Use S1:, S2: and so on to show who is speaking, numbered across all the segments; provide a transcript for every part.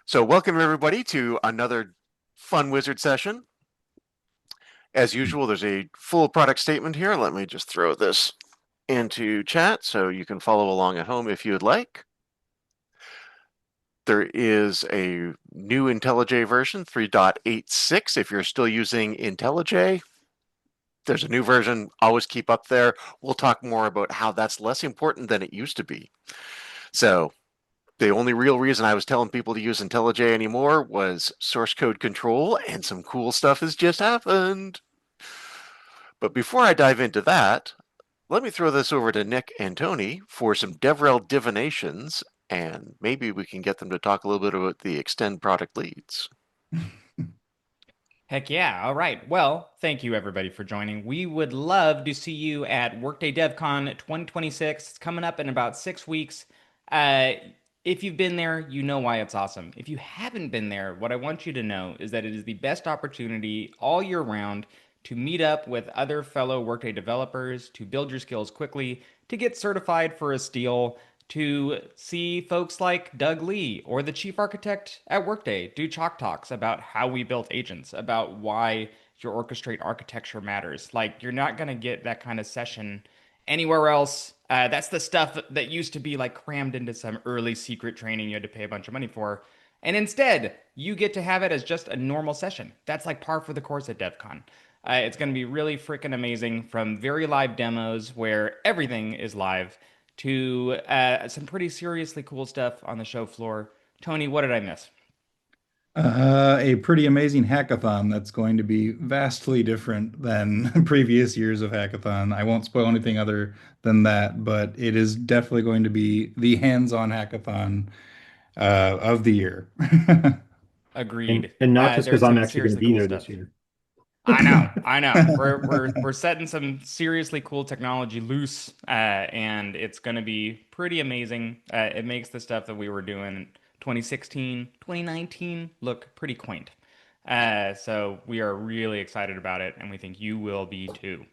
S1: So welcome everybody to another Fun Wizard session. As usual, there's a full product statement here. Let me just throw this into chat so you can follow along at home if you would like. There is a new IntelliJ version, 3.86. If you're still using IntelliJ, there's a new version. Always keep up there. We'll talk more about how that's less important than it used to be. So the only real reason I was telling people to use IntelliJ anymore was source code control, and some cool stuff has just happened. But before I dive into that, let me throw this over to Nick and Tony for some DevRel divinations, and maybe we can get them to talk a little bit about the extend product leads.
S2: Heck yeah. All right. Well, thank you everybody for joining. We would love to see you at Workday DevCon 2026. It's coming up in about 6 weeks. Uh, if you've been there, you know why it's awesome. If you haven't been there, what I want you to know is that it is the best opportunity all year round to meet up with other fellow Workday developers, to build your skills quickly, to get certified for a steal, to see folks like Doug Lee or the chief architect at Workday do chalk talks about how we built agents, about why your orchestrate architecture matters. Like, you're not going to get that kind of session anywhere else. That's the stuff that used to be like crammed into some early secret training you had to pay a bunch of money for. And instead, you get to have it as just a normal session. That's like par for the course at DevCon. It's going to be really freaking amazing, from very live demos where everything is live to some pretty seriously cool stuff on the show floor. Tony, what did I miss?
S3: A pretty amazing hackathon that's going to be vastly different than previous years of hackathon. I won't spoil anything other than that, but it is definitely going to be the hands-on hackathon of the year.
S4: And
S2: Agreed.
S4: and not just because
S2: There's
S4: I'm
S2: some
S4: actually going to
S2: seriously
S4: be
S2: cool
S4: there this
S2: stuff.
S4: year.
S2: I know, I know. We're setting some seriously cool technology loose, and it's going to be pretty amazing. It makes the stuff that we were doing in 2016, 2019 look pretty quaint. So we are really excited about it, and we think you will be too.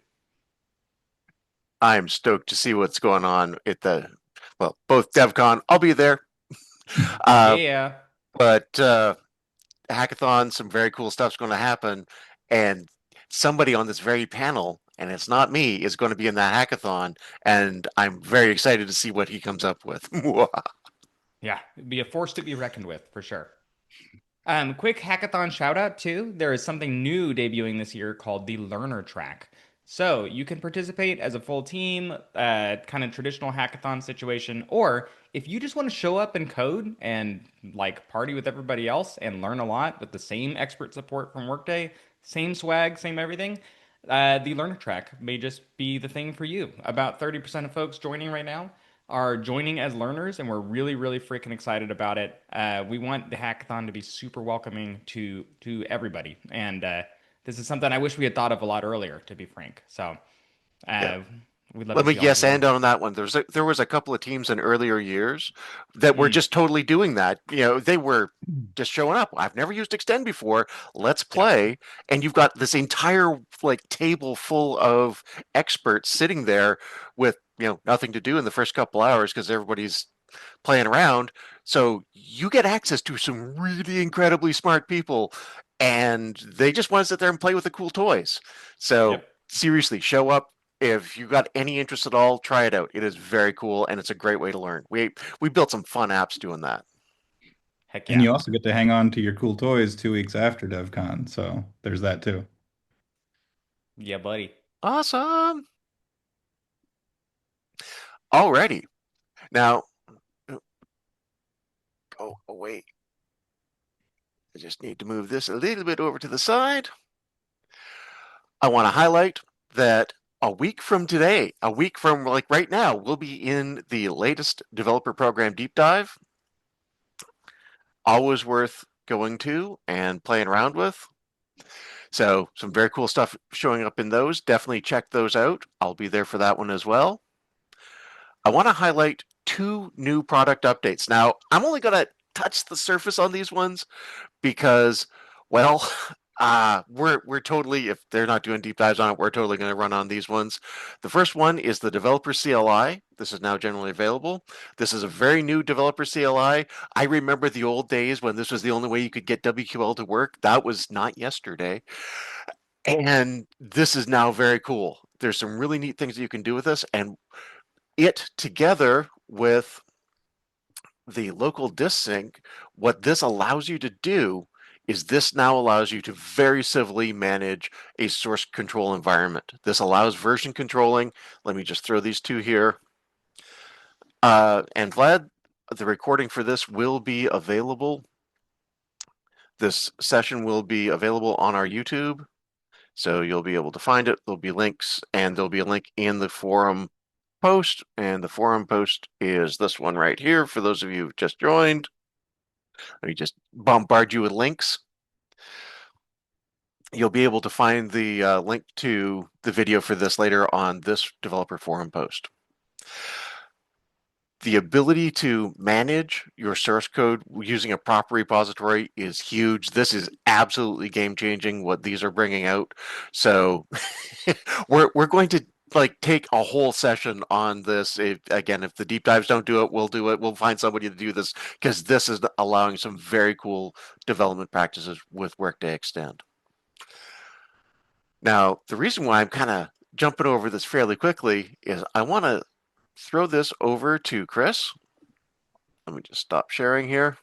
S1: I'm stoked to see what's going on at both DevCon. I'll be there. Uh,
S2: Yeah.
S1: but hackathon, some very cool stuff's going to happen, and somebody on this very panel, and it's not me, is going to be in that hackathon, and I'm very excited to see what he comes up with.
S2: Yeah, it'd be a force to be reckoned with for sure. Quick hackathon shout out too. There is something new debuting this year called the Learner Track. So you can participate as a full team, kind of traditional hackathon situation, or if you just want to show up and code and like party with everybody else and learn a lot with the same expert support from Workday, same swag, same everything, the Learner Track may just be the thing for you. About 30% of folks joining right now are joining as learners, and we're really, really freaking excited about it. We want the hackathon to be super welcoming to everybody, and this is something I wish we had thought of a lot earlier, to be frank. So
S1: Yeah.
S2: uh, we'd love
S1: Let
S2: to
S1: me
S2: see all of
S1: yes
S2: you there.
S1: and on that one. There was a couple of teams in earlier years that were
S2: Mm,
S1: just totally doing that. They were just showing up. I've never used Extend before. Let's
S2: yeah,
S1: play. And you've got this entire like table full of experts sitting there with, nothing to do in the first couple hours because everybody's playing around. So you get access to some really incredibly smart people, and they just want to sit there and play with the cool toys. So
S2: yep,
S1: seriously, show up. If you got any interest at all, try it out. It is very cool, and it's a great way to learn. We built some fun apps doing that.
S2: heck
S3: And
S2: yeah,
S3: you also get to hang on to your cool toys 2 weeks after DevCon, so there's that too.
S2: yeah, buddy.
S1: Awesome. Alrighty. Now, oh, wait. I just need to move this a little bit over to the side. I want to highlight that a week from today, a week from like right now, we'll be in the latest developer program deep dive. Always worth going to and playing around with. So, some very cool stuff showing up in those. Definitely check those out. I'll be there for that one as well. I want to highlight two new product updates. Now, I'm only going to touch the surface on these ones because, well, We're totally, if they're not doing deep dives on it, we're totally going to run on these ones. The first one is the developer CLI. This is now generally available. This is a very new developer CLI. I remember the old days when this was the only way you could get WQL to work. That was not yesterday. And this is now very cool. There's some really neat things that you can do with this, and it together with the local disk sync, what this allows you to do is this now allows you to very civilly manage a source control environment. This allows version controlling. Let me just throw these two here. And Vlad, the recording for this will be available. This session will be available on our YouTube. So you'll be able to find it. There'll be links, and there'll be a link in the forum post. And the forum post is this one right here for those of you who just joined. Let me just bombard you with links. You'll be able to find the link to the video for this later on this developer forum post. The ability to manage your source code using a proper repository is huge. This is absolutely game changing what these are bringing out. So we're going to like take a whole session on this. Again, if the deep dives don't do it, we'll do it. We'll find somebody to do this because this is allowing some very cool development practices with Workday Extend. Now, the reason why I'm kind of jumping over this fairly quickly is I want to throw this over to Chris. Let me just stop sharing here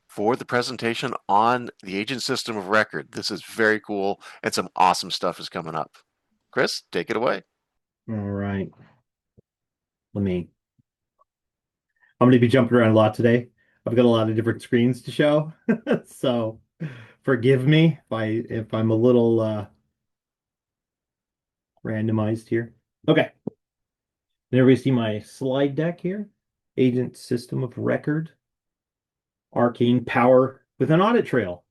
S1: for the presentation on the agent system of record. This is very cool, and some awesome stuff is coming up. Chris, take it away.
S4: All right. I'm going to be jumping around a lot today. I've got a lot of different screens to show. So forgive me if I'm a little randomized here. Okay. And everybody see my slide deck here? Agent system of record. Arcane power with an audit trail.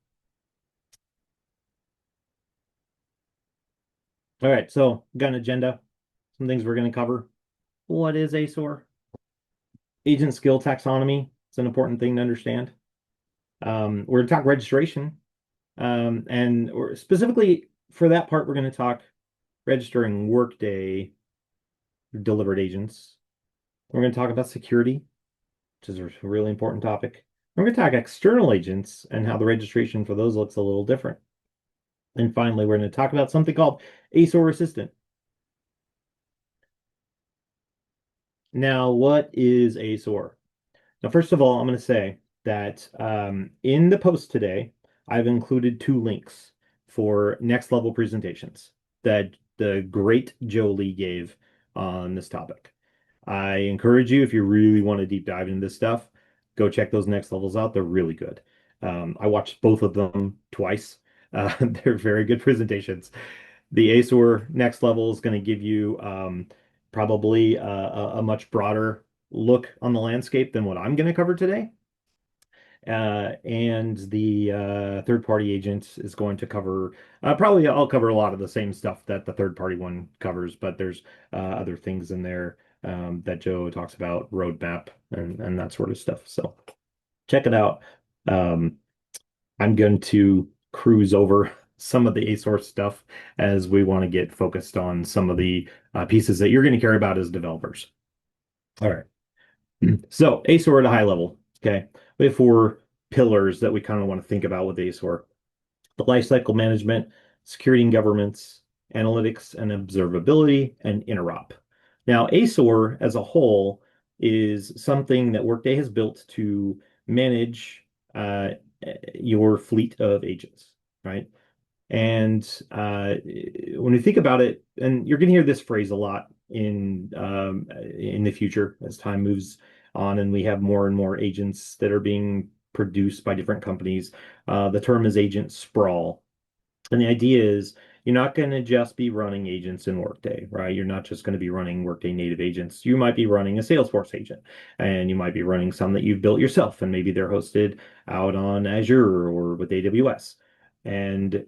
S4: All right, so got an agenda. Some things we're going to cover. What is ASOR? Agent skill taxonomy. It's an important thing to understand. We're going to talk registration. And specifically for that part, we're going to talk registering Workday delivered agents. We're going to talk about security, which is a really important topic. We're going to talk external agents and how the registration for those looks a little different. And finally, we're going to talk about something called ASOR Assistant. Now, what is ASOR? Now, first of all, I'm going to say that in the post today, I've included 2 links for next level presentations that the great Jolie gave on this topic. I encourage you, if you really want to deep dive into this stuff, go check those next levels out. They're really good. I watched both of them twice. They're very good presentations. The ASOR next level is going to give you probably a much broader look on the landscape than what I'm going to cover today. And the third-party agent is going to cover, probably I'll cover a lot of the same stuff that the third-party one covers, but there's other things in there that Joe talks about, roadmap and that sort of stuff. So check it out. I'm going to cruise over some of the ASOR stuff as we want to get focused on some of the pieces that you're going to care about as developers. All right. So ASOR at a high level. Okay. We have 4 pillars that we kind of want to think about with ASOR. The lifecycle management, security and governance, analytics and observability, and interop. Now, ASOR as a whole is something that Workday has built to manage your fleet of agents, right? And when you think about it, and you're going to hear this phrase a lot in the future as time moves on, and we have more and more agents that are being produced by different companies. The term is agent sprawl, and the idea is you're not going to just be running agents in Workday, right? You're not just going to be running Workday native agents. You might be running a Salesforce agent, and you might be running some that you've built yourself, and maybe they're hosted out on Azure or with AWS. And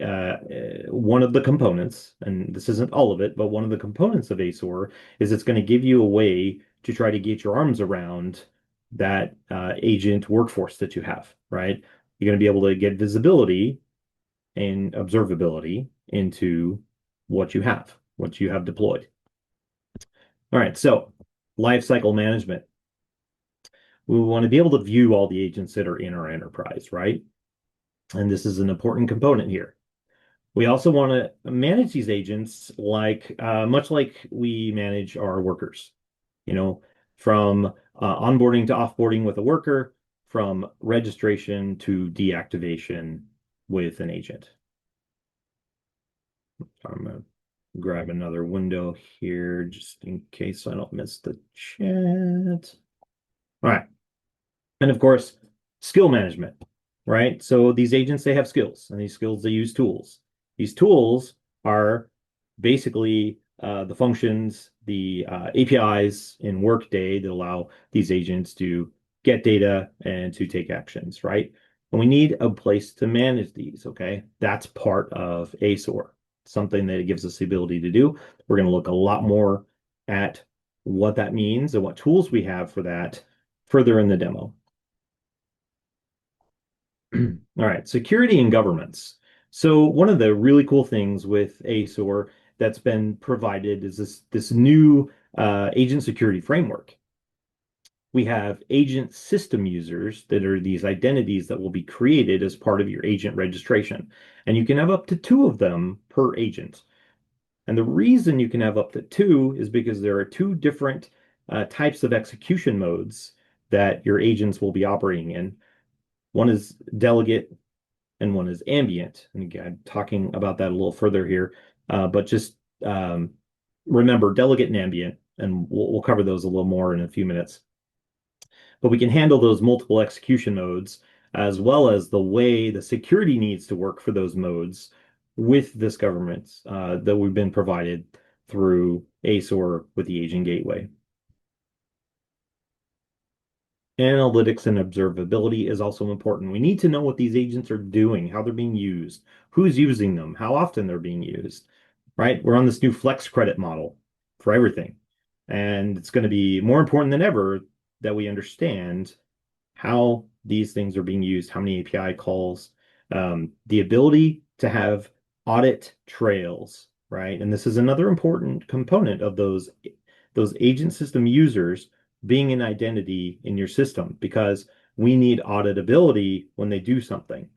S4: one of the components, and this isn't all of it, but one of the components of ASOR is it's going to give you a way to try to get your arms around that agent workforce that you have, right? You're going to be able to get visibility and observability into what you have deployed. All right, so lifecycle management. We want to be able to view all the agents that are in our enterprise, right? And this is an important component here. We also want to manage these agents like much like we manage our workers, you know, from onboarding to offboarding with a worker, from registration to deactivation with an agent. I'm going to grab another window here just in case I don't miss the chat. All right. And of course, skill management, right? So these agents, they have skills, and these skills, they use tools. These tools are basically the functions, the APIs in Workday that allow these agents to get data and to take actions, right? And we need a place to manage these, okay? That's part of ASOR, something that it gives us the ability to do. We're going to look a lot more at what that means and what tools we have for that further in the demo. All right, security and governance. So one of the really cool things with ASOR that's been provided is this new agent security framework. We have agent system users that are these identities that will be created as part of your agent registration. And you can have up to 2 of them per agent. And the reason you can have up to 2 is because there are 2 different types of execution modes that your agents will be operating in. One is delegate and one is ambient. And again, talking about that a little further here, but just remember delegate and ambient, and we'll cover those a little more in a few minutes. But we can handle those multiple execution modes as well as the way the security needs to work for those modes with this government that we've been provided through ASOR with the Agent Gateway. Analytics and observability is also important. We need to know what these agents are doing, how they're being used, who's using them, how often they're being used, right? We're on this new flex credit model for everything. And it's going to be more important than ever that we understand how these things are being used, how many API calls, the ability to have audit trails, right? And this is another important component of those agent system users being an identity in your system because we need auditability when they do something.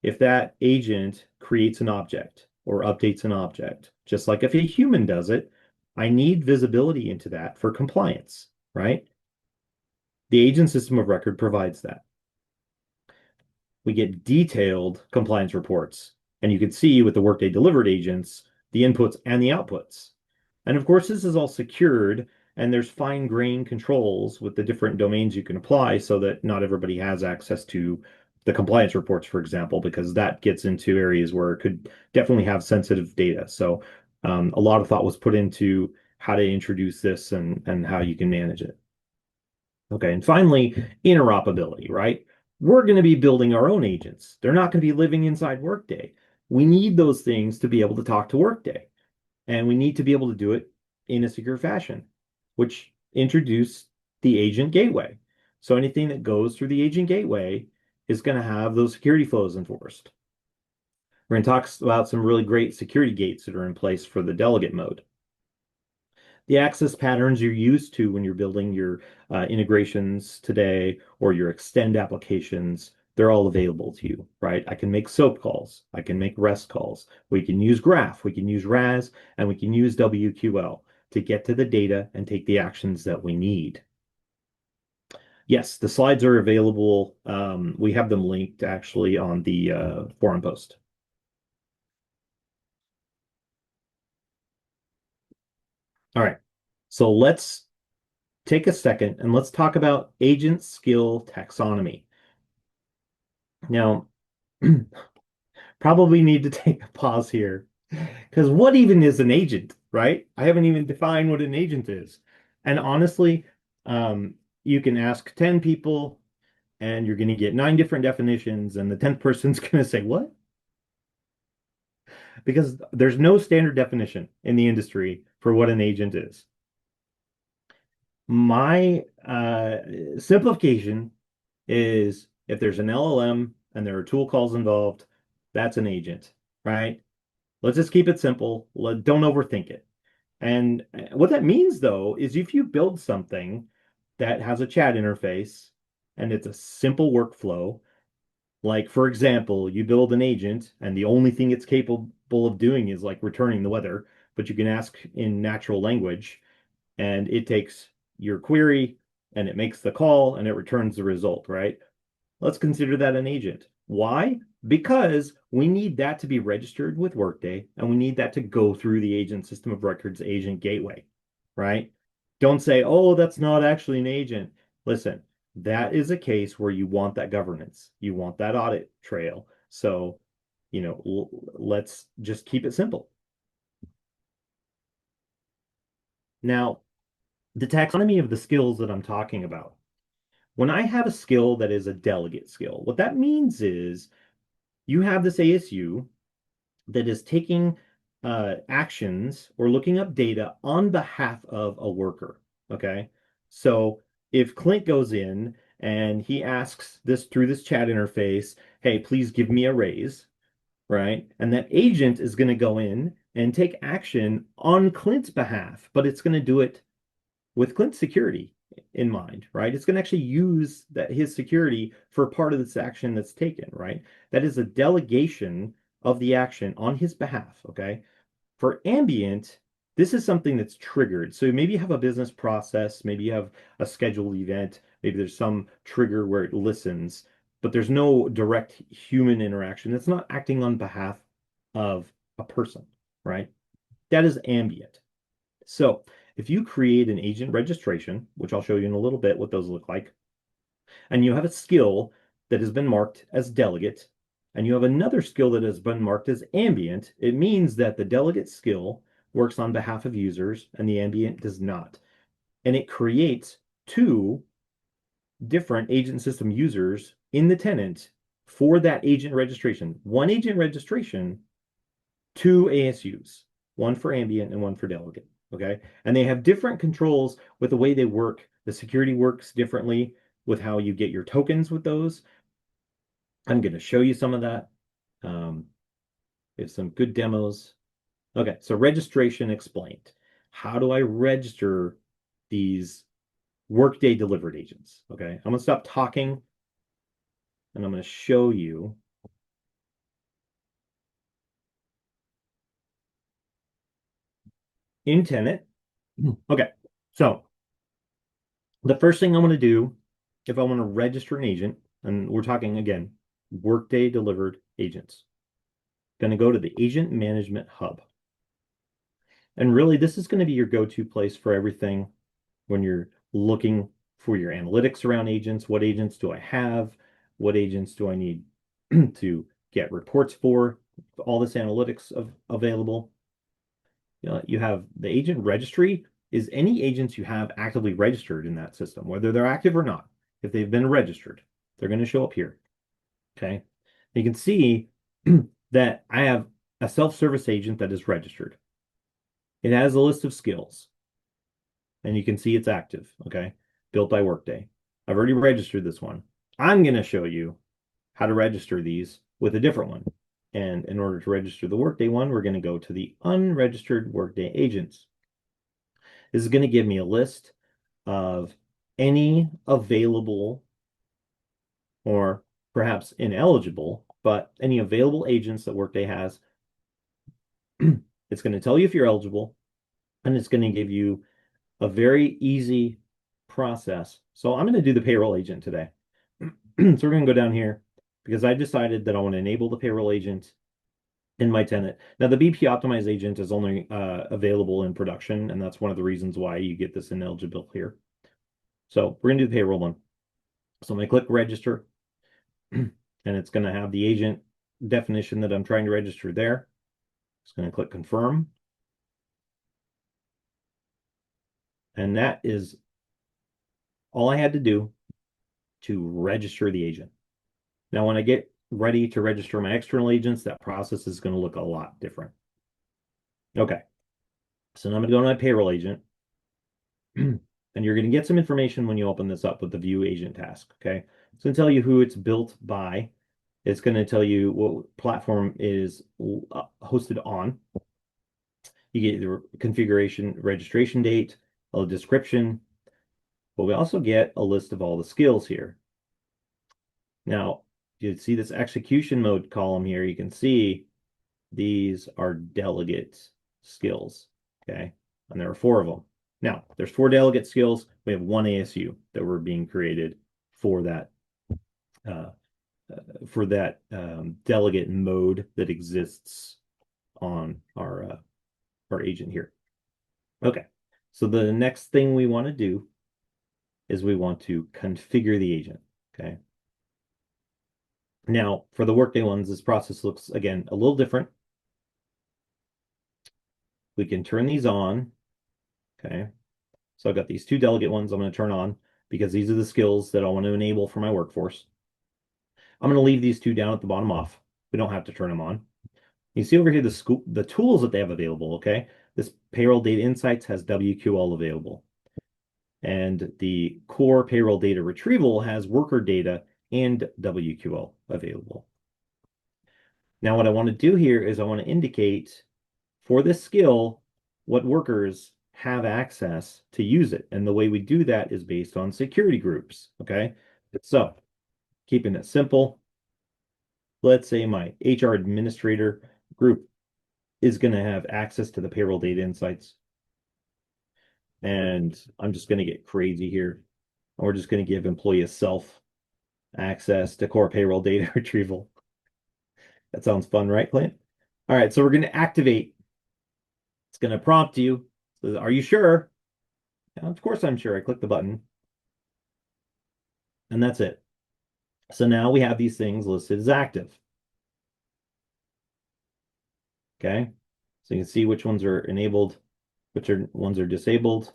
S4: If that agent creates an object or updates an object, just like if a human does it, I need visibility into that for compliance, right? The agent system of record provides that. We get detailed compliance reports, and you can see with the Workday delivered agents, the inputs and the outputs. And of course, this is all secured, and there's fine-grained controls with the different domains you can apply so that not everybody has access to the compliance reports, for example, because that gets into areas where it could definitely have sensitive data. So a lot of thought was put into how to introduce this and how you can manage it. Okay, and finally, interoperability, right? We're going to be building our own agents. They're not going to be living inside Workday. We need those things to be able to talk to Workday, and we need to be able to do it in a secure fashion, which introduce the agent gateway. So anything that goes through the agent gateway is going to have those security flows enforced. We're going to talk about some really great security gates that are in place for the delegate mode. The access patterns you're used to when you're building your integrations today or your extend applications, they're all available to you, right? I can make SOAP calls. I can make REST calls. We can use Graph. We can use RAS, and we can use WQL to get to the data and take the actions that we need. Yes, the slides are available. We have them linked actually on the forum post. All right, so let's take a second and let's talk about agent skill taxonomy. Now, probably need to take a pause here because what even is an agent, right? I haven't even defined what an agent is. And honestly, you can ask 10 people and you're going to get 9 different definitions, and the 10th person's going to say, what? Because there's no standard definition in the industry for what an agent is. My simplification is if there's an LLM and there are tool calls involved, that's an agent. right? Let's just keep it simple. Don't overthink it. And what that means, though, is if you build something that has a chat interface and it's a simple workflow, like, for example, you build an agent and the only thing it's capable of doing is like returning the weather, but you can ask in natural language and it takes your query and it makes the call and it returns the result, right? Let's consider that an agent. Why? Because we need that to be registered with Workday and we need that to go through the agent system of records agent gateway, right? Don't say, oh, that's not actually an agent. Listen, that is a case where you want that governance. You want that audit trail. So, let's just keep it simple. Now, the taxonomy of the skills that I'm talking about. When I have a skill that is a delegate skill, what that means is you have this ASU that is taking actions or looking up data on behalf of a worker. Okay. So if Clint goes in and he asks this through this chat interface, hey, please give me a raise, right? And that agent is going to go in and take action on Clint's behalf, but it's going to do it with Clint's security in mind, right? It's going to actually use that his security for part of this action that's taken, right? That is a delegation of the action on his behalf, okay? For ambient, this is something that's triggered. So maybe you have a business process, maybe you have a scheduled event, maybe there's some trigger where it listens, but there's no direct human interaction. It's not acting on behalf of a person, right? That is ambient. So if you create an agent registration, which I'll show you in a little bit what those look like, and you have a skill that has been marked as delegate, and you have another skill that has been marked as ambient, it means that the delegate skill works on behalf of users and the ambient does not. And it creates two different agent system users in the tenant for that agent registration. One agent registration, two ASUs, one for ambient and one for delegate. Okay. And they have different controls with the way they work. The security works differently with how you get your tokens with those. I'm going to show you some of that. We have some good demos. Okay. So registration explained. How do I register these Workday delivered agents? Okay. I'm going to stop talking and I'm going to show you. In tenant. Okay. So the first thing I want to do if I want to register an agent, and we're talking again, Workday delivered agents, going to go to the Agent Management Hub. And really, this is going to be your go-to place for everything when you're looking for your analytics around agents. What agents do I have? What agents do I need to get reports for? All this analytics available. You have the agent registry is any agents you have actively registered in that system, whether they're active or not. If they've been registered, they're going to show up here. Okay. You can see that I have a self-service agent that is registered. It has a list of skills and you can see it's active. Okay. Built by Workday. I've already registered this one. I'm going to show you how to register these with a different one. And in order to register the Workday one, we're going to go to the unregistered Workday agents. This is going to give me a list of any available or perhaps ineligible, but any available agents that Workday has. It's going to tell you if you're eligible, and it's going to give you a very easy process. So I'm going to do the payroll agent today. So we're going to go down here because I decided that I want to enable the payroll agent in my tenant. Now the BP optimized agent is only available in production, and that's one of the reasons why you get this ineligible here. So we're going to do the payroll one. So I'm going to click register, and it's going to have the agent definition that I'm trying to register there. Just going to click confirm. And that is all I had to do to register the agent. Now, when I get ready to register my external agents, that process is going to look a lot different. Okay. So now I'm going to go to my payroll agent. And you're going to get some information when you open this up with the view agent task. Okay. It's going to tell you who it's built by. It's going to tell you what platform is hosted on. You get the configuration, registration date, a description, but we also get a list of all the skills here. Now, you see this execution mode column here. You can see these are delegate skills, okay? And there are 4 of them. Now, there's 4 delegate skills. We have 1 ASU that were being created for that uh, delegate mode that exists on our agent here. Okay, so the next thing we want to do is we want to configure the agent, okay? Now, for the Workday ones, this process looks, again, a little different. We can turn these on, okay? So I've got these 2 delegate ones I'm going to turn on because these are the skills that I want to enable for my workforce. I'm going to leave these 2 down at the bottom off. We don't have to turn them on. You see over here the tools that they have available, okay? This payroll data insights has WQL available. And the core payroll data retrieval has worker data and WQL available. Now, what I want to do here is I want to indicate for this skill what workers have access to use it. And the way we do that is based on security groups, okay? So, keeping it simple, let's say my HR administrator group is going to have access to the payroll data insights. And I'm just going to get crazy here. We're just going to give employee self access to core payroll data retrieval. That sounds fun, right, Clint? All right, so we're going to activate. It's going to prompt you. So, are you sure? Yeah, of course I'm sure. I click the button. And that's it. So now we have these things listed as active. Okay, so you can see which ones are enabled, which ones are disabled.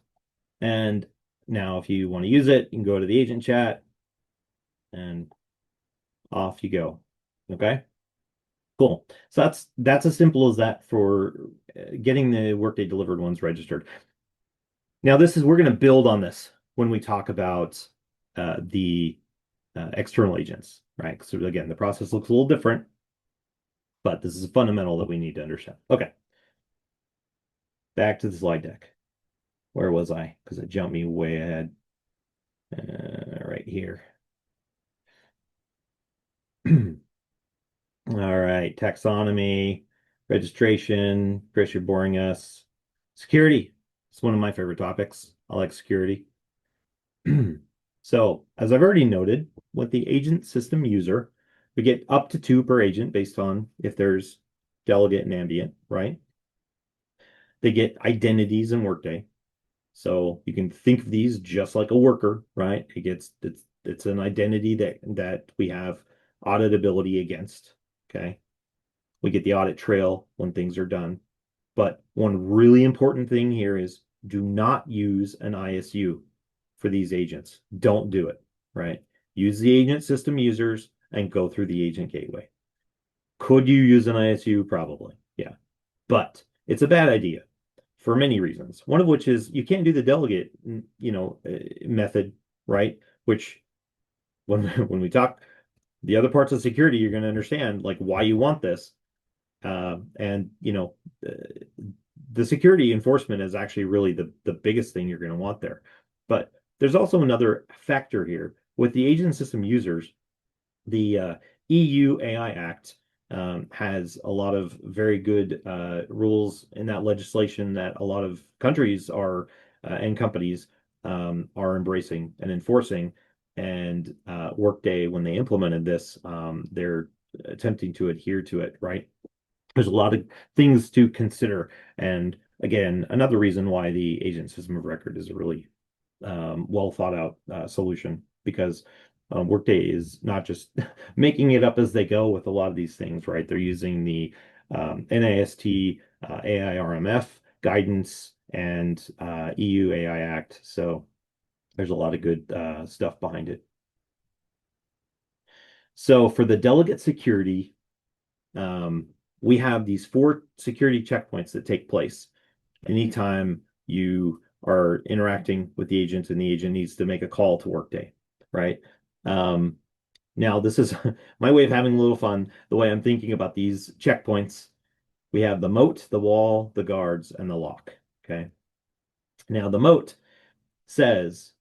S4: And now if you want to use it, you can go to the agent chat and off you go. Okay, cool. So that's as simple as that for getting the Workday delivered ones registered. Now we're going to build on this when we talk about the external agents, right? So again, the process looks a little different, but this is a fundamental that we need to understand. Okay, back to the slide deck. Where was I? Because it jumped me way ahead. Right here. All right, taxonomy, registration. Chris, you're boring us. Security. It's one of my favorite topics. I like security. So, as I've already noted, with the agent system user, we get up to 2 per agent based on if there's delegate and ambient, right? They get identities in Workday. So you can think of these just like a worker, right? It's an identity that we have auditability against. Okay. We get the audit trail when things are done. But one really important thing here is do not use an ISU for these agents. Don't do it, right? Use the agent system users and go through the agent gateway. Could you use an ISU? Probably, yeah. But it's a bad idea for many reasons. One of which is you can't do the delegate, method, right? Which when we talk the other parts of security, you're going to understand like why you want this. And the security enforcement is actually really the biggest thing you're going to want there. But there's also another factor here with the agent system users. The EU AI Act has a lot of very good rules in that legislation that a lot of countries are and companies are embracing and enforcing. And Workday, when they implemented this, they're attempting to adhere to it, right? There's a lot of things to consider. And again, another reason why the agent system of record is a really well thought out solution because Workday is not just making it up as they go with a lot of these things, right? They're using the NIST AIRMF guidance and EU AI Act. So there's a lot of good stuff behind it. So for the delegate security, we have these 4 security checkpoints that take place anytime you are interacting with the agent and the agent needs to make a call to Workday, right? Now, this is my way of having a little fun. The way I'm thinking about these checkpoints, we have the moat, the wall, the guards, and the lock. Okay. Now, the moat says,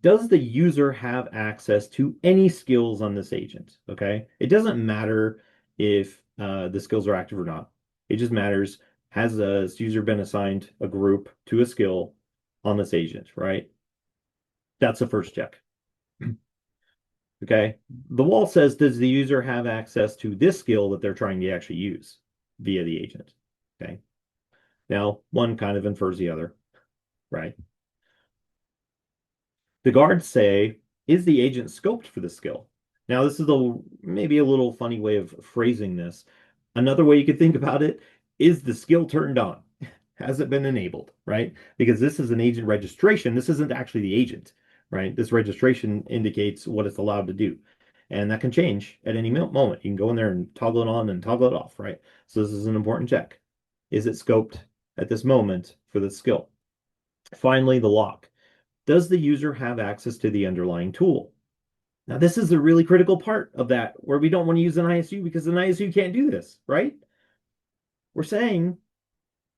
S4: does the user have access to any skills on this agent? Okay. It doesn't matter if the skills are active or not. It just matters, has this user been assigned a group to a skill on this agent, right? That's the first check. Okay. The wall says, does the user have access to this skill that they're trying to actually use via the agent? Okay. Now, one kind of infers the other, right? The guards say, is the agent scoped for the skill? Now, this is maybe a little funny way of phrasing this. Another way you could think about it is the skill turned on? Has it been enabled, right? Because this is an agent registration. This isn't actually the agent, right? This registration indicates what it's allowed to do. And that can change at any moment. You can go in there and toggle it on and toggle it off, right? So this is an important check. Is it scoped at this moment for the skill? Finally, the lock. Does the user have access to the underlying tool? Now, this is a really critical part of that where we don't want to use an ISU because an ISU can't do this, right? We're saying,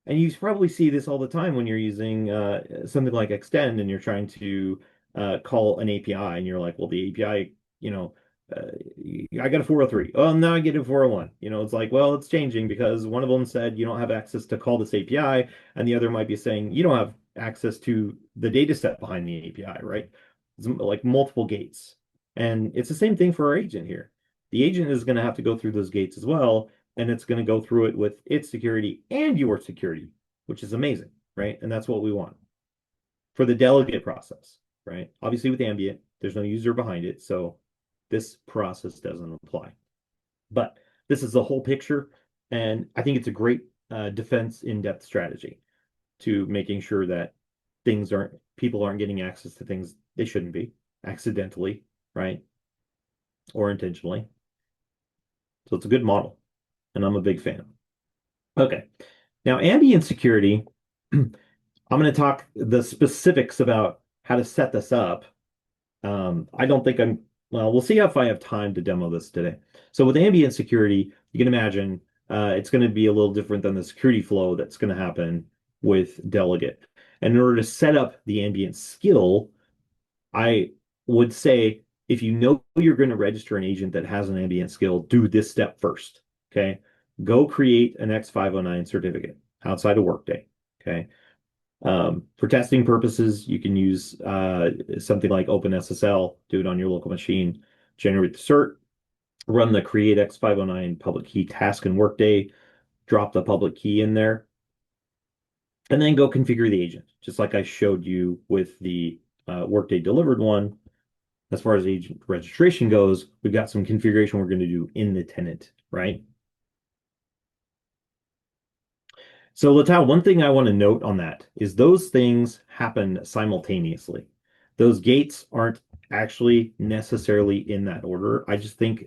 S4: and you probably see this all the time when you're using something like extend and you're trying to call an API and you're like, well, the API, uh, I got a 403. Oh, now I get a 401. It's like, well, it's changing because one of them said you don't have access to call this API, and the other might be saying you don't have access to the data set behind the API, right? It's like multiple gates. And it's the same thing for our agent here. The agent is going to have to go through those gates as well, and it's going to go through it with its security and your security, which is amazing, right? And that's what we want for the delegate process, right? Obviously, with ambient, there's no user behind it, so this process doesn't apply. But this is the whole picture, and I think it's a great defense in-depth strategy to making sure that people aren't getting access to things they shouldn't be accidentally, right? Or intentionally. So it's a good model, and I'm a big fan. Okay. Now, ambient security, I'm going to talk the specifics about how to set this up. I don't think well, we'll see if I have time to demo this today. So with ambient security, you can imagine it's going to be a little different than the security flow that's going to happen with delegate. And in order to set up the ambient skill, I would say if you know you're going to register an agent that has an ambient skill, do this step first. Okay. Go create an X509 certificate outside of Workday. Okay. For testing purposes, you can use something like OpenSSL, do it on your local machine, generate the cert, run the create X509 public key task in Workday, drop the public key in there, and then go configure the agent, just like I showed you with the Workday delivered one. As far as agent registration goes, we've got some configuration we're going to do in the tenant, right? So Latal, one thing I want to note on that is those things happen simultaneously. Those gates aren't actually necessarily in that order. I just think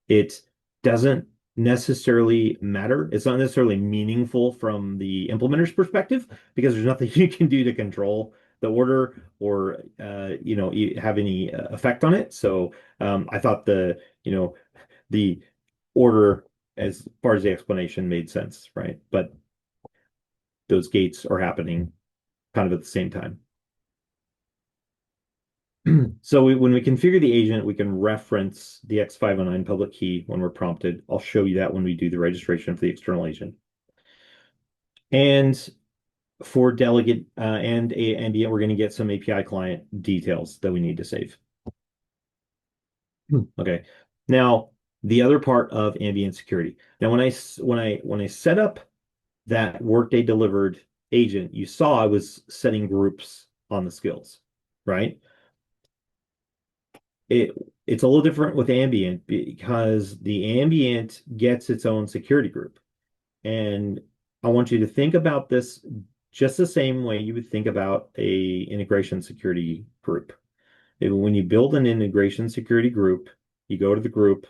S4: it doesn't necessarily matter. It's not necessarily meaningful from the implementer's perspective because there's nothing you can do to control the order or have any effect on it. So I thought the order as far as the explanation made sense, right? But those gates are happening kind of at the same time. So when we configure the agent, we can reference the X509 public key when we're prompted. I'll show you that when we do the registration for the external agent. And for delegate and ambient, we're going to get some API client details that we need to save. Okay. Now, the other part of ambient security. Now, when I set up that Workday delivered agent, you saw I was setting groups on the skills, right? It's a little different with ambient because the ambient gets its own security group. And I want you to think about this just the same way you would think about a integration security group. When you build an integration security group, you go to the group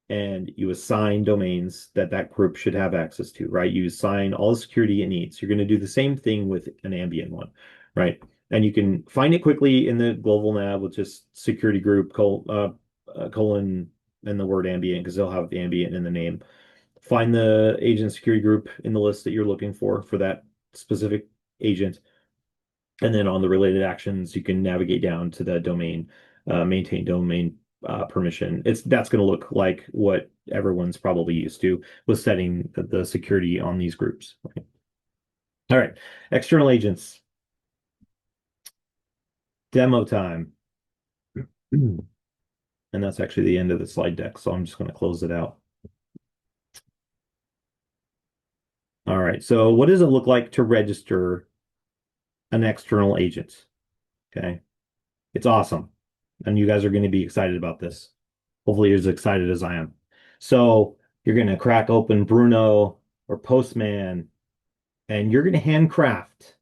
S4: and you assign domains that that group should have access to, right? You assign all the security it needs. You're going to do the same thing with an ambient one, right? And you can find it quickly in the global nav with just security group colon and the word ambient because they'll have ambient in the name. Find the agent security group in the list that you're looking for that specific agent. And then on the related actions, you can navigate down to the domain, maintain domain permission. That's going to look like what everyone's probably used to with setting the security on these groups. Okay. All right, external agents, demo time. And that's actually the end of the slide deck, so I'm just going to close it out. All right, so what does it look like to register an external agent? Okay, it's awesome. And you guys are going to be excited about this. Hopefully, you're as excited as I am. So you're going to crack open Bruno or Postman, and you're going to handcraft.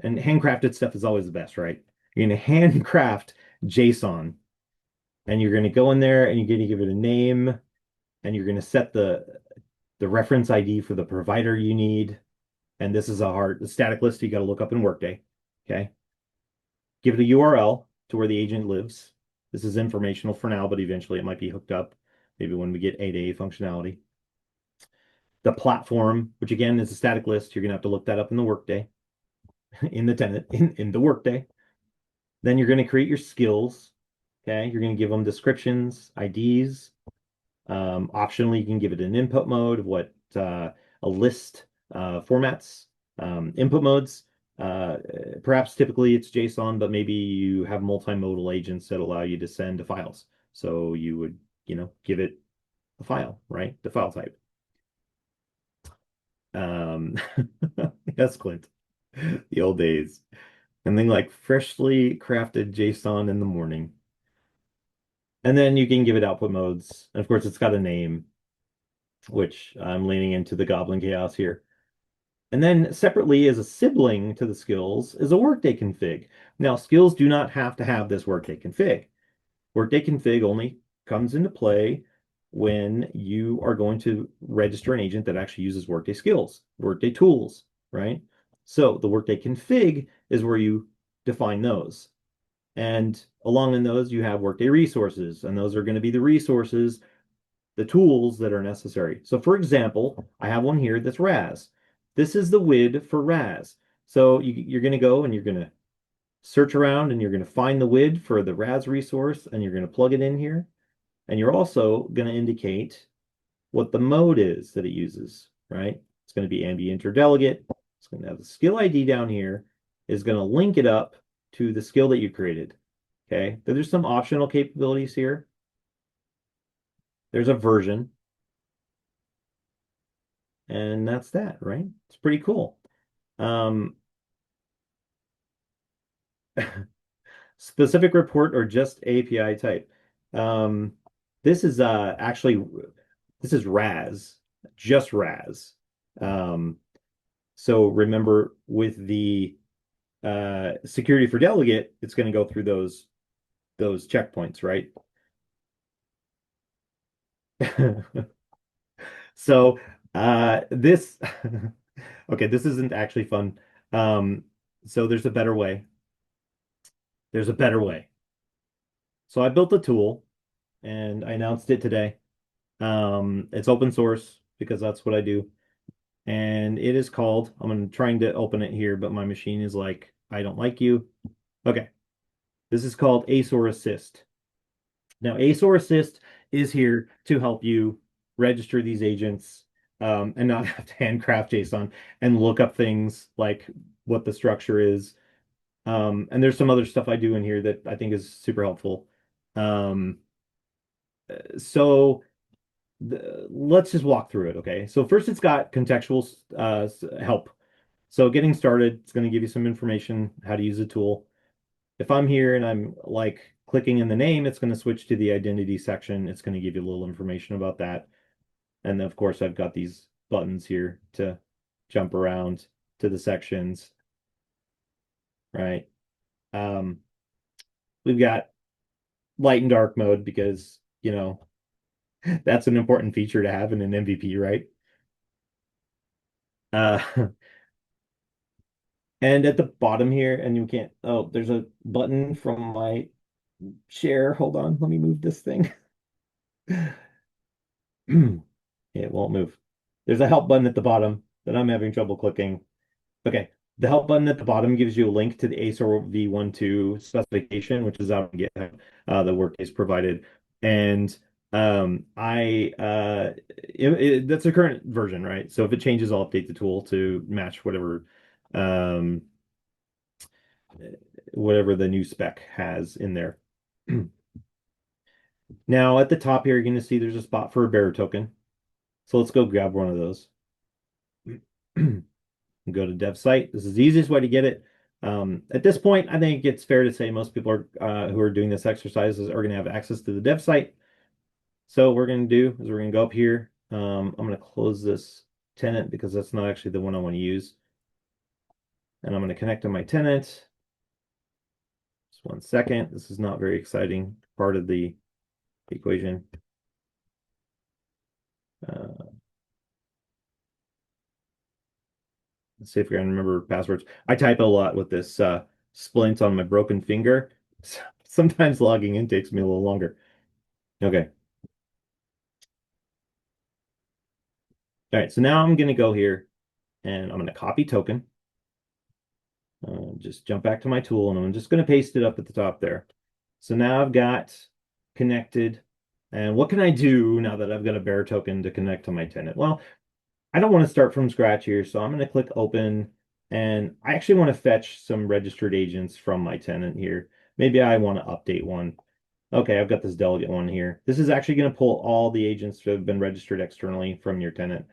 S4: And handcrafted stuff is always the best, right? You're going to handcraft JSON, and you're going to go in there and you're going to give it a name, and you're going to set the reference ID for the provider you need. And this is a static list you got to look up in Workday. Okay. Give it a URL to where the agent lives. This is informational for now, but eventually it might be hooked up. Maybe when we get 8A functionality. The platform, which again is a static list, you're going to have to look that up in the Workday, in the tenant, in the Workday. Then you're going to create your skills. Okay. You're going to give them descriptions, IDs. Optionally, you can give it an input mode, what a list formats, input modes. Perhaps typically it's JSON, but maybe you have multimodal agents that allow you to send to files. So you would, give it a file, right? The file type. Yes, Clint. The old days. Something like freshly crafted JSON in the morning. And then you can give it output modes. And of course, it's got a name, which I'm leaning into the Goblin Chaos here. And then separately as a sibling to the skills is a Workday config. Now, skills do not have to have this Workday config. Workday config only comes into play when you are going to register an agent that actually uses Workday skills, Workday tools, right? So the Workday config is where you define those. And along in those, you have Workday resources, and those are going to be the resources, the tools that are necessary. So for example, I have one here that's RAS. This is the WID for RAS. So you're going to go and you're going to search around and you're going to find the WID for the RAS resource and you're going to plug it in here. And you're also going to indicate what the mode is that it uses, right? It's going to be ambient or delegate. It's going to have the skill ID down here. Is going to link it up to the skill that you created. Okay, there's some optional capabilities here. There's a version. And that's that, right? It's pretty cool. Specific report or just API type. Um, this is actually this is RAS, just RAS. Um, so remember with the security for delegate, it's going to go through those checkpoints, right? So this okay, this isn't actually fun. So there's a better way. There's a better way. So I built a tool and I announced it today. It's open source because that's what I do. And it is called, trying to open it here, but my machine is like, I don't like you. Okay. This is called ASOR Assist. Now, ASOR Assist is here to help you register these agents and not have to handcraft JSON and look up things like what the structure is. And there's some other stuff I do in here that I think is super helpful. Um, so let's just walk through it, okay? So first it's got contextual help. So getting started, it's going to give you some information how to use the tool. If I'm here and I'm like clicking in the name, it's going to switch to the identity section. It's going to give you a little information about that. And then of course I've got these buttons here to jump around to the sections, right? We've got light and dark mode because, that's an important feature to have in an MVP, right? Uh, And at the bottom here, and you can't, oh, there's a button from my share. Hold on, let me move this thing. It won't move. There's a help button at the bottom that I'm having trouble clicking. Okay. The help button at the bottom gives you a link to the ASOR v12 specification, which is out on GitHub, that Workday's provided. And that's the current version, right? So if it changes, I'll update the tool to match um, whatever the new spec has in there. Now at the top here, you're going to see there's a spot for a bearer token. So let's go grab one of those. Go to dev site. This is the easiest way to get it. At this point, I think it's fair to say most people who are doing this exercise are going to have access to the dev site. So what we're going to do is we're going to go up here. I'm going to close this tenant because that's not actually the one I want to use. And I'm going to connect to my tenant. Just 1 second. This is not very exciting part of the equation. Let's see if we can remember passwords. I type a lot with this splint on my broken finger. Sometimes logging in takes me a little longer. Okay. All right, so now I'm going to go here and I'm going to copy token. Just jump back to my tool and I'm just going to paste it up at the top there. So now I've got connected. And what can I do now that I've got a bearer token to connect to my tenant? Well, I don't want to start from scratch here, so I'm going to click open. And I actually want to fetch some registered agents from my tenant here. Maybe I want to update one. Okay, I've got this delegate one here. This is actually going to pull all the agents that have been registered externally from your tenant.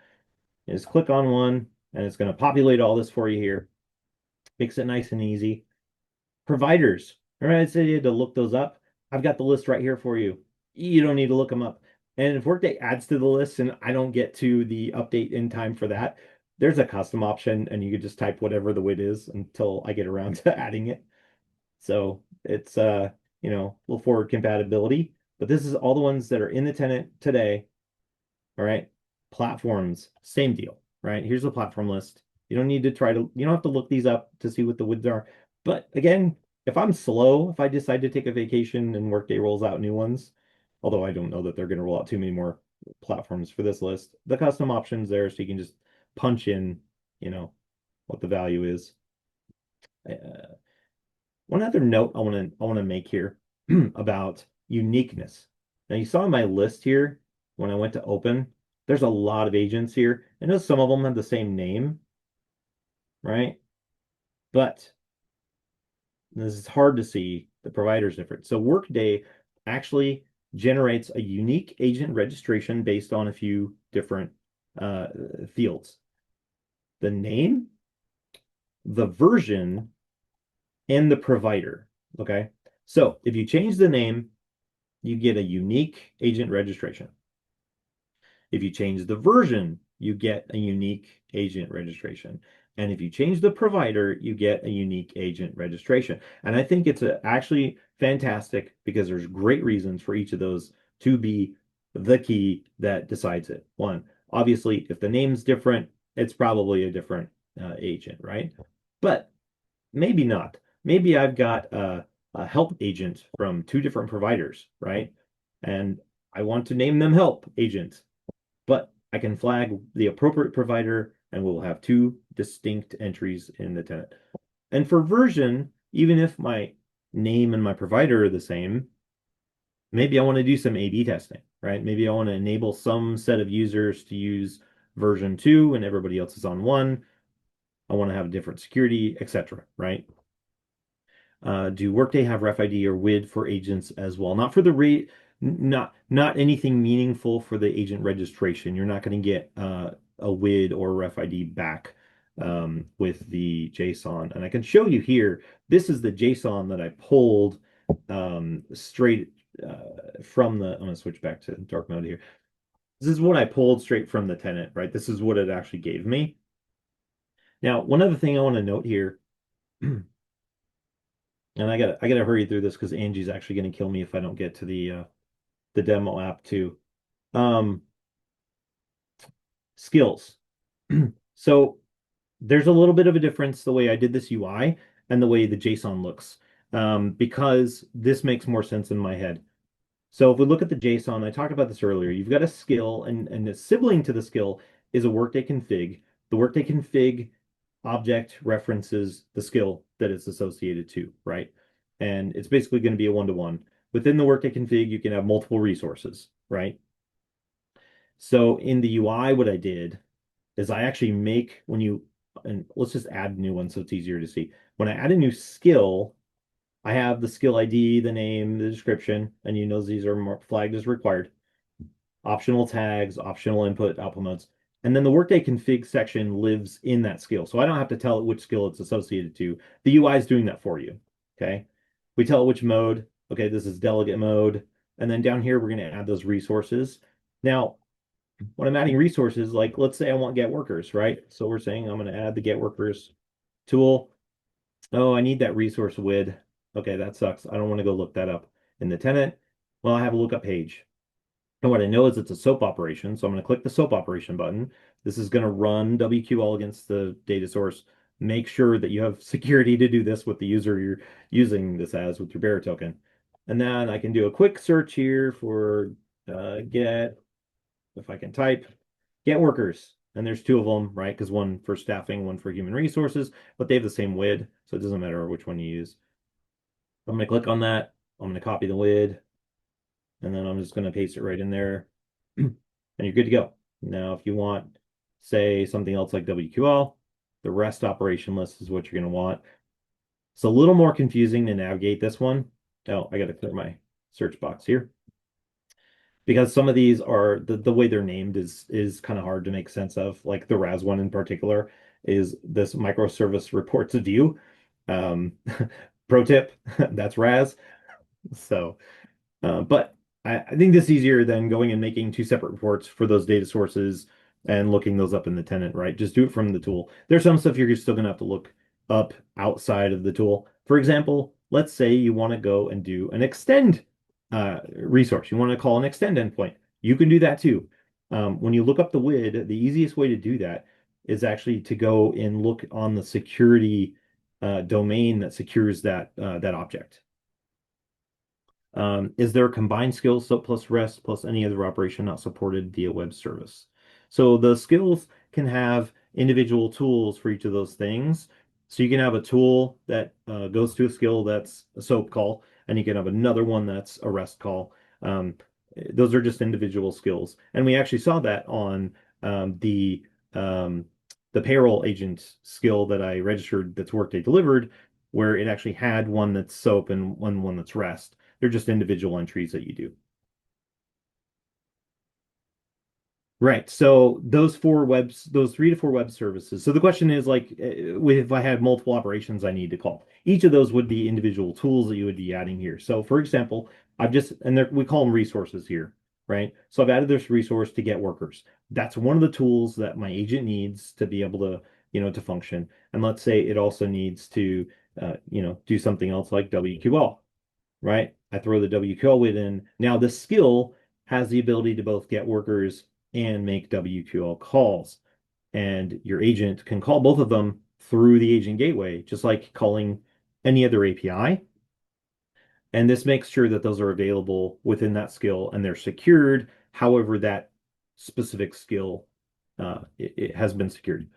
S4: Just click on one, and it's going to populate all this for you here. Makes it nice and easy. Providers. Remember I said you had to look those up? I've got the list right here for you. You don't need to look them up. And if Workday adds to the list and I don't get to the update in time for that, there's a custom option and you could just type whatever the width is until I get around to adding it. So it's little forward compatibility. But this is all the ones that are in the tenant today. All right. Platforms, same deal, right? Here's the platform list. You don't need to you don't have to look these up to see what the widths are. But again, if I'm slow, if I decide to take a vacation and Workday rolls out new ones, although I don't know that they're going to roll out too many more platforms for this list, the custom options there so you can just punch in, what the value is. Uh, One other note I want to make here about uniqueness. Now you saw my list here when I went to open. There's a lot of agents here. I know some of them have the same name, right? But this is hard to see. The provider's different. So Workday actually generates a unique agent registration based on a few different fields. The name, the version, and the provider. Okay. So if you change the name, you get a unique agent registration. If you change the version, you get a unique agent registration. And if you change the provider, you get a unique agent registration. And I think it's actually fantastic because there's great reasons for each of those to be the key that decides it. One, obviously, if the name's different, it's probably a different agent, right? But maybe not. Maybe I've got a help agent from two different providers, right? And I want to name them help agents, but I can flag the appropriate provider and we'll have two distinct entries in the tenant. And for version, even if my name and my provider are the same, maybe I want to do some A/B testing, right? Maybe I want to enable some set of users to use version 2 and everybody else is on 1. I want to have different security, etc., right? Do Workday have RefID or WID for agents as well? Not for the rate, not anything meaningful for the agent registration. You're not going to get a WID or RefID back with the JSON. And I can show you here. This is the JSON that I pulled straight from the. I'm going to switch back to dark mode here. This is what I pulled straight from the tenant, right? This is what it actually gave me. Now, one other thing I want to note here. And I gotta hurry through this because Angie's actually gonna kill me if I don't get to the demo app too. Um, Skills. So there's a little bit of a difference the way I did this UI and the way the JSON looks, because this makes more sense in my head. So if we look at the JSON, I talked about this earlier. You've got a skill, and a sibling to the skill is a Workday config. The Workday config object references the skill that it's associated to, right? And it's basically going to be a one-to-one. Within the Workday config, you can have multiple resources, right? So in the UI, what I did is I actually make and let's just add a new one so it's easier to see. When I add a new skill, I have the skill ID, the name, the description, and you know these are flagged as required. Optional tags, optional input, output modes. And then the Workday config section lives in that skill. So I don't have to tell it which skill it's associated to. The UI is doing that for you. Okay. We tell it which mode. Okay, this is delegate mode. And then down here, we're going to add those resources. Now, when I'm adding resources, like let's say I want get workers, right? So we're saying I'm going to add the get workers tool. Oh, I need that resource with. Okay, that sucks. I don't want to go look that up in the tenant. Well, I have a lookup page. And what I know is it's a SOAP operation. So I'm going to click the SOAP operation button. This is going to run WQL against the data source. Make sure that you have security to do this with the user you're using this as with your bearer token. And then I can do a quick search here for get, if I can type, get workers. And there's two of them, right? Because one for staffing, one for human resources, but they have the same WID. So it doesn't matter which one you use. I'm going to click on that. I'm going to copy the WID. And then I'm just going to paste it right in there. And you're good to go. Now, if you want, say, something else like WQL, the REST operation list is what you're going to want. It's a little more confusing to navigate this one. Oh, I got to clear my search box here. Because some of these are the way they're named is kind of hard to make sense of. Like the RAS one in particular is this microservice reports view. Um, Pro tip, that's RAS. So but I think this is easier than going and making two separate reports for those data sources and looking those up in the tenant, right? Just do it from the tool. There's some stuff you're still going to have to look up outside of the tool. For example, let's say you want to go and do an extend resource. You want to call an extend endpoint. You can do that too. When you look up the WID, the easiest way to do that is actually to go and look on the security domain that secures that object. Is there a combined skills plus REST plus any other operation not supported via web service? So the skills can have individual tools for each of those things. So you can have a tool that goes to a skill that's a SOAP call, and you can have another one that's a REST call. Those are just individual skills, and we actually saw that on um, the payroll agent skill that I registered that's Workday delivered, where it actually had one that's SOAP and one that's REST. They're just individual entries that you do. Right. So those those 3 to 4 web services. So the question is like, if I had multiple operations I need to call, each of those would be individual tools that you would be adding here. So for example, we call them resources here, right? So I've added this resource to get workers. That's one of the tools that my agent needs to be able to, to function. And let's say it also needs to, do something else like WQL, right? I throw the WQL WID in. Now the skill has the ability to both get workers and make WQL calls. And your agent can call both of them through the agent gateway, just like calling any other API. And this makes sure that those are available within that skill and they're secured. However, that specific skill it has been secured.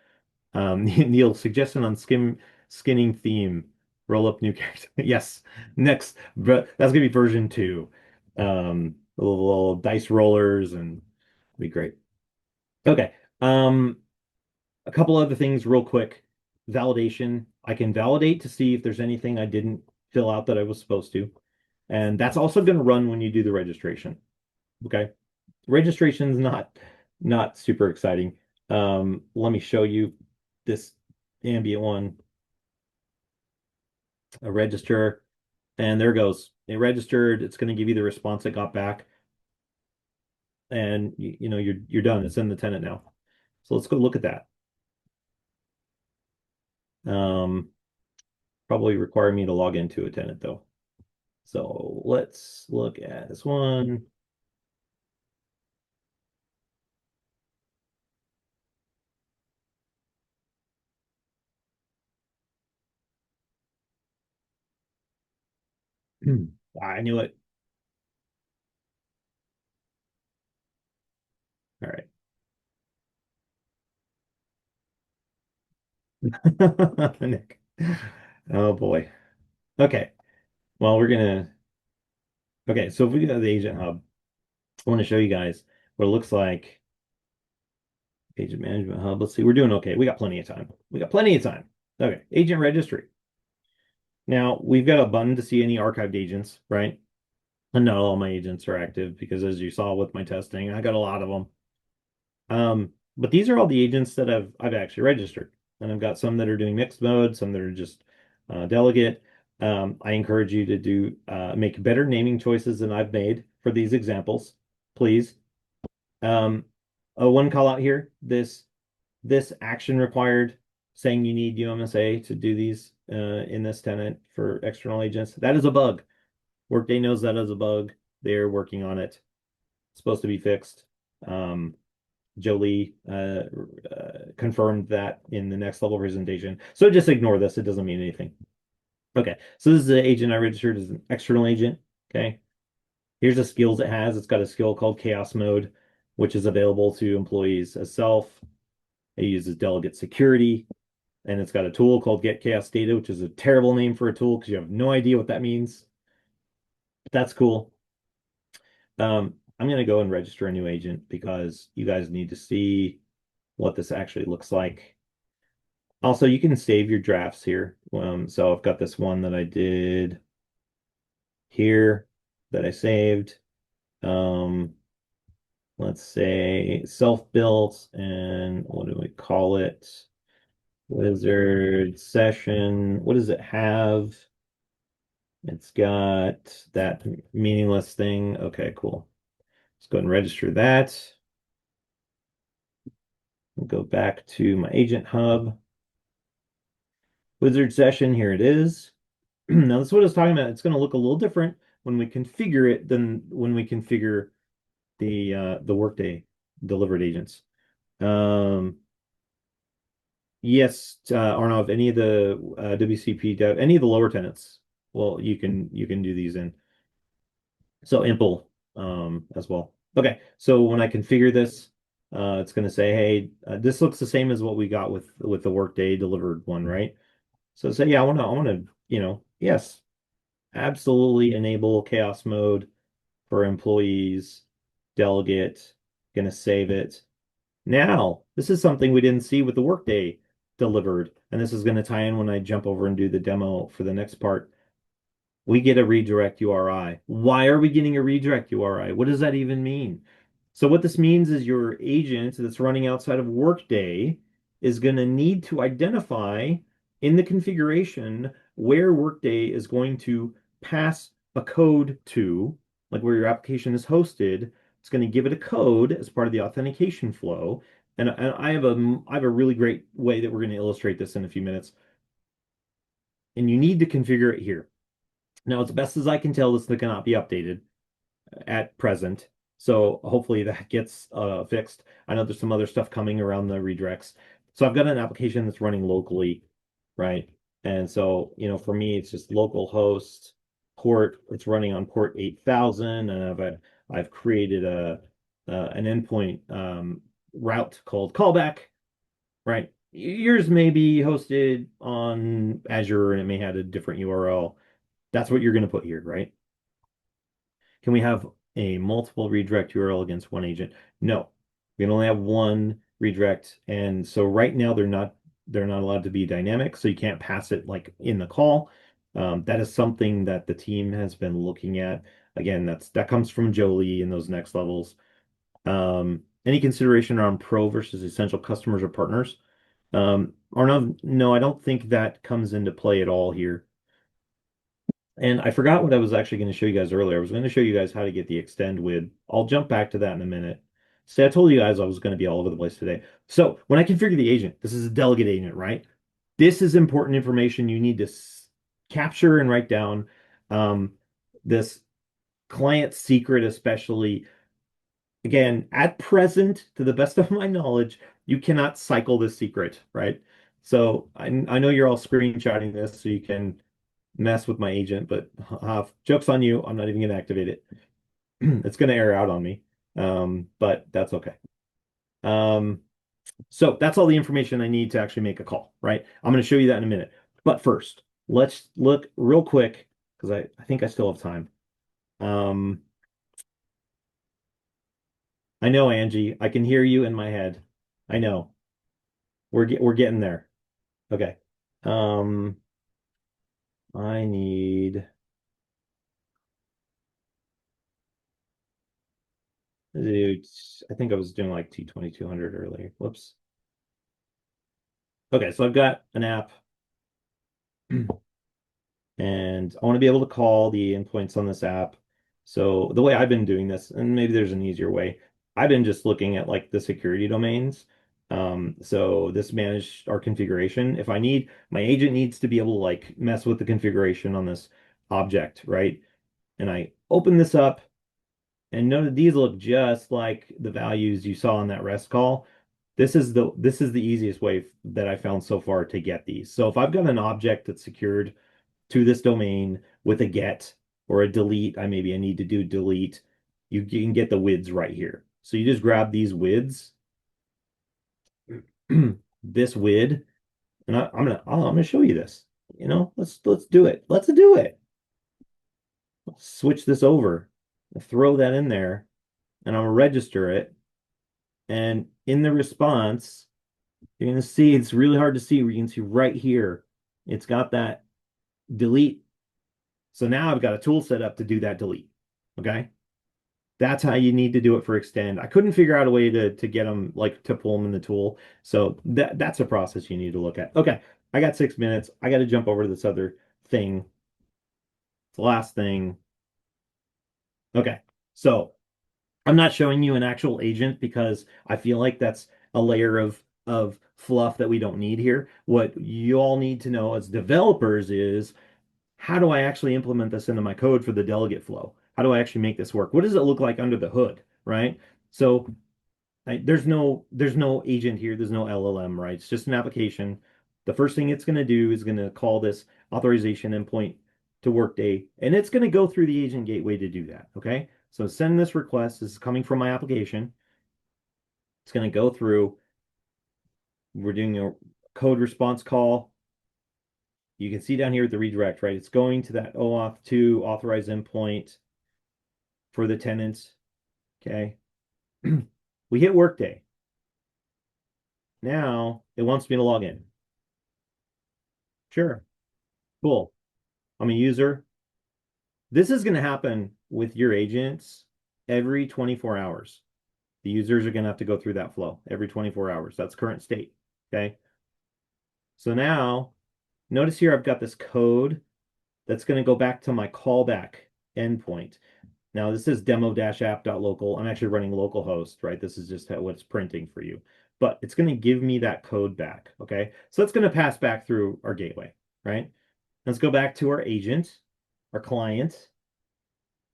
S4: Neil, suggestion on skinning theme. Roll up new character. Yes. Next, but that's gonna be version 2. Little dice rollers and be great. Okay. A couple other things real quick. Validation. I can validate to see if there's anything I didn't fill out that I was supposed to. And that's also going to run when you do the registration. Okay. Registration is not super exciting. Let me show you this ambient one. A register, and there goes. It registered. It's going to give you the response it got back, and you're done. It's in the tenant now. So let's go look at that. Um, Probably require me to log into a tenant though. So let's look at this one. I knew it. All right. Nick. Oh boy. Okay. Well, okay. So if we go to the Agent Hub, I want to show you guys what it looks like. Agent Management Hub. Let's see. We're doing okay. We got plenty of time. We got plenty of time. Okay. Agent Registry. Now we've got a button to see any archived agents, right? And not all my agents are active because as you saw with my testing, I got a lot of them. But these are all the agents that I've actually registered. And I've got some that are doing mixed mode, some that are just delegate. I encourage you to make better naming choices than I've made for these examples, please. Um, one call out here, this action required saying you need UMSA to do these in this tenant for external agents. That is a bug. Workday knows that is a bug. They're working on it. It's supposed to be fixed. Jolie confirmed that in the next level presentation. So just ignore this. It doesn't mean anything. Okay, so this is the agent I registered as an external agent. Okay, here's the skills it has. It's got a skill called Chaos Mode, which is available to employees as self. It uses delegate security, and it's got a tool called Get Chaos Data, which is a terrible name for a tool because you have no idea what that means. But that's cool. I'm going to go and register a new agent because you guys need to see what this actually looks like. Also, you can save your drafts here. So I've got this one that I did here that I saved. Um, let's say self-built and what do we call it? Wizard session. What does it have? It's got that meaningless thing. Okay, cool. Let's go ahead and register that. We'll go back to my agent hub. Wizard session, here it is. Now, that's what I was talking about. It's going to look a little different when we configure it than when we configure the Workday delivered agents. Yes, Arnav, any of the WCP dev, any of the lower tenants, well, you can do these in. So Impl as well. Okay, so when I configure this, it's going to say, hey, this looks the same as what we got with the Workday delivered one, right? So say, yeah, yes, absolutely enable chaos mode for employees, delegate, gonna save it. Now, this is something we didn't see with the Workday delivered, and this is going to tie in when I jump over and do the demo for the next part. We get a redirect URI. Why are we getting a redirect URI? What does that even mean? So what this means is your agent that's running outside of Workday is going to need to identify in the configuration where Workday is going to pass a code to, like where your application is hosted. It's going to give it a code as part of the authentication flow. And I have a really great way that we're going to illustrate this in a few minutes. And you need to configure it here. Now, as best as I can tell, this cannot be updated at present. So hopefully that gets fixed. I know there's some other stuff coming around the redirects. So I've got an application that's running locally, right? And so, for me, it's just local host port. It's running on port 8000, and I've created an endpoint route called callback, right? Yours may be hosted on Azure and it may have a different URL. That's what you're going to put here, right? Can we have a multiple redirect URL against one agent? No, we can only have one redirect. And so right now they're not allowed to be dynamic, so you can't pass it like in the call. That is something that the team has been looking at. Again, that comes from Jolie in those next levels. Any consideration around pro versus essential customers or partners? Arnav, no, I don't think that comes into play at all here. And I forgot what I was actually going to show you guys earlier. I was going to show you guys how to get the extend with. I'll jump back to that in a minute. See, I told you guys I was going to be all over the place today. So when I configure the agent, this is a delegate agent, right? This is important information you need to capture and write down. This client secret, especially. Again, at present, to the best of my knowledge, you cannot cycle this secret, right? So I know you're all screenshotting this so you can mess with my agent, but joke's on you. I'm not even going to activate it. It's going to error out on me. But that's okay. So that's all the information I need to actually make a call, right? I'm going to show you that in a minute. But first, let's look real quick because I think I still have time. Um, I know, Angie, I can hear you in my head. I know. We're getting there. Okay. Um, I need dude, I think I was doing like T2200 earlier. Whoops. Okay, so I've got an app and I want to be able to call the endpoints on this app. So the way I've been doing this, and maybe there's an easier way, I've been just looking at like the security domains. So this managed our configuration. If I need, my agent needs to be able to like mess with the configuration on this object, right? And I open this up and note that these look just like the values you saw on that REST call. This is the easiest way that I found so far to get these. So if I've got an object that's secured to this domain with a get or a delete, I need to do delete, you can get the WIDs right here. So you just grab these WIDs, this WID, and I'm gonna show you this. Let's do it. Let's do it. Switch this over, throw that in there, and I'm gonna register it. And in the response, you're going to see it's really hard to see. You can see right here, it's got that delete. So now I've got a tool set up to do that delete. Okay. That's how you need to do it for extend. I couldn't figure out a way to get them like to pull them in the tool. So that's a process you need to look at. Okay. I got 6 minutes. I got to jump over to this other thing. It's the last thing. Okay. So I'm not showing you an actual agent because I feel like that's a layer of fluff that we don't need here. What you all need to know as developers is how do I actually implement this into my code for the delegate flow? How do I actually make this work? What does it look like under the hood, right? So there's no agent here, there's no LLM, right? It's just an application. The first thing it's going to do is going to call this authorization endpoint to Workday, and it's going to go through the agent gateway to do that. Okay, so send this request. This is coming from my application. It's going to go through. We're doing a code response call. You can see down here at the redirect, right? It's going to that OAuth 2 authorized endpoint for the tenants. Okay, we hit Workday. Now it wants me to log in. Sure. Cool. I'm a user. This is going to happen with your agents every 24 hours. The users are going to have to go through that flow every 24 hours. That's current state. Okay. So now notice here I've got this code that's going to go back to my callback endpoint. Now this is demo-app.local. I'm actually running localhost, right? This is just what it's printing for you. But it's going to give me that code back. Okay. So it's going to pass back through our gateway, right? Let's go back to our agent, our client.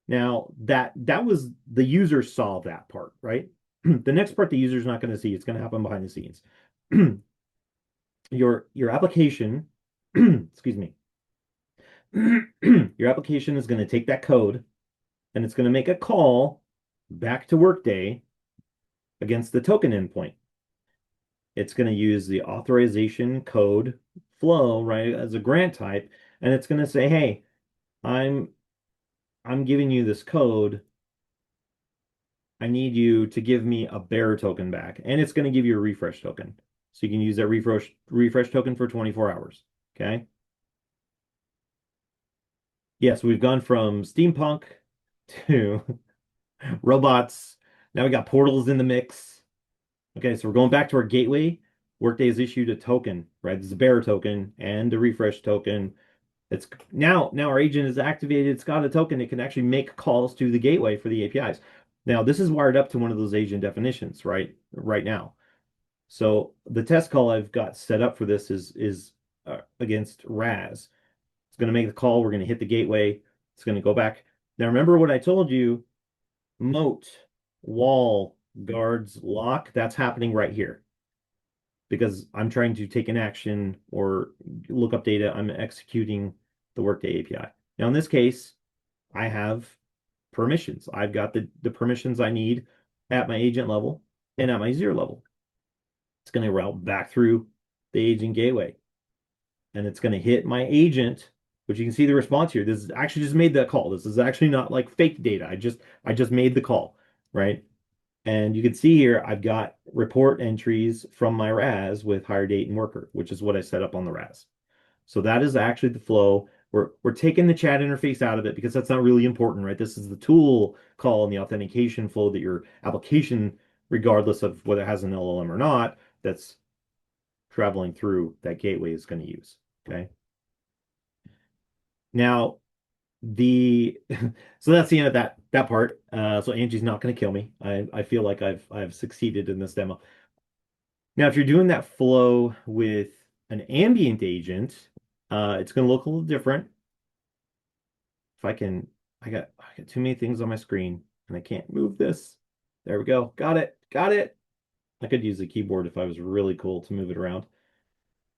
S4: Now that was the user saw that part, right? The next part the user's not going to see. It's going to happen behind the scenes. Your application, excuse me, your application is going to take that code and it's going to make a call back to Workday against the token endpoint. It's going to use the authorization code flow, right, as a grant type, and it's going to say, hey, I'm giving you this code. I need you to give me a bearer token back. And it's going to give you a refresh token. So you can use that refresh token for 24 hours. Okay. Yes, we've gone from steampunk to robots. Now we got portals in the mix. Okay, so we're going back to our gateway. Workday has issued a token, right? This is a bearer token and a refresh token. It's now our agent is activated. It's got a token. It can actually make calls to the gateway for the APIs. Now this is wired up to one of those agent definitions, right now. So the test call I've got set up for this is against RAS. It's going to make the call. We're going to hit the gateway. It's going to go back. Now remember what I told you, moat, wall, guards, lock, that's happening right here because I'm trying to take an action or look up data. I'm executing the Workday API. Now, in this case, I have permissions. I've got the permissions I need at my agent level and at my zero level. It's going to route back through the agent gateway, and it's going to hit my agent, which you can see the response here. This is actually just made that call. This is actually not like fake data. I just made the call, right? And you can see here, I've got report entries from my RAS with hire date and worker, which is what I set up on the RAS. So that is actually the flow. We're taking the chat interface out of it because that's not really important, right? This is the tool call and the authentication flow that your application, regardless of whether it has an LLM or not, that's traveling through that gateway is going to use. Okay. Now, the so that's the end of that part. So Angie's not going to kill me. I feel like I've succeeded in this demo. Now, if you're doing that flow with an ambient agent, it's going to look a little different. If I can, I got too many things on my screen and I can't move this. There we go. Got it. Got it. I could use a keyboard if I was really cool to move it around.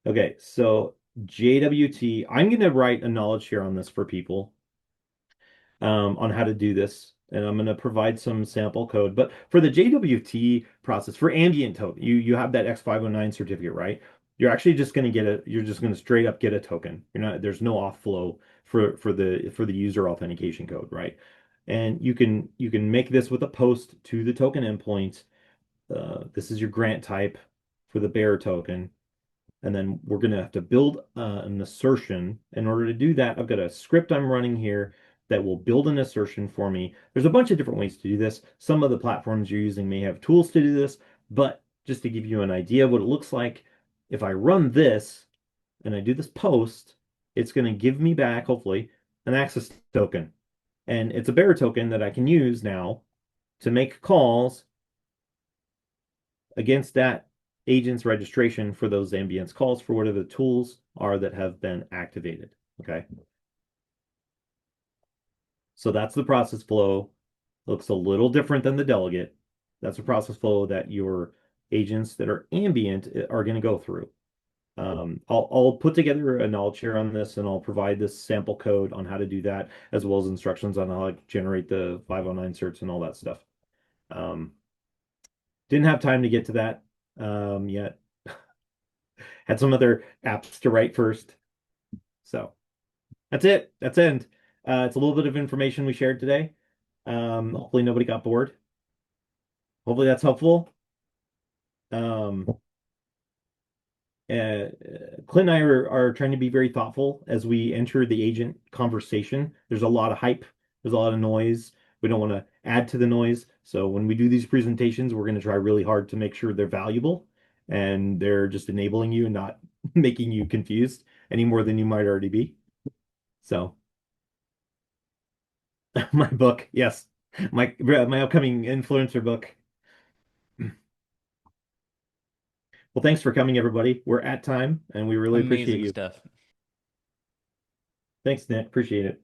S4: Okay, so JWT, I'm going to write a knowledge share on this for people on how to do this. And I'm going to provide some sample code. But for the JWT process, for ambient token, you have that X509 certificate, right? You're actually just going to you're just going to straight up get a token. There's no off flow for the user authentication code, right? And you can make this with a post to the token endpoint. This is your grant type for the bearer token. And then we're going to have to build an assertion. In order to do that, I've got a script I'm running here that will build an assertion for me. There's a bunch of different ways to do this. Some of the platforms you're using may have tools to do this, but just to give you an idea of what it looks like, if I run this and I do this post, it's going to give me back, hopefully, an access token. And it's a bearer token that I can use now to make calls against that agent's registration for those ambience calls for whatever the tools are that have been activated. Okay. So that's the process flow. Looks a little different than the delegate. That's a process flow that your agents that are ambient are going to go through. I'll put together a knowledge share on this and I'll provide this sample code on how to do that, as well as instructions on how to generate the 509 certs and all that stuff. Didn't have time to get to that yet. Had some other apps to write first. So that's it. That's it. It's a little bit of information we shared today. Hopefully nobody got bored. Hopefully that's helpful. Um, Clint and I are trying to be very thoughtful as we enter the agent conversation. There's a lot of hype. There's a lot of noise. We don't want to add to the noise. So when we do these presentations, we're going to try really hard to make sure they're valuable and they're just enabling you and not making you confused any more than you might already be. So my book, yes, my upcoming influencer book. Well, thanks for coming, everybody. We're at time, and we really appreciate
S2: Amazing
S4: you.
S2: stuff.
S4: Thanks, Nick. Appreciate it.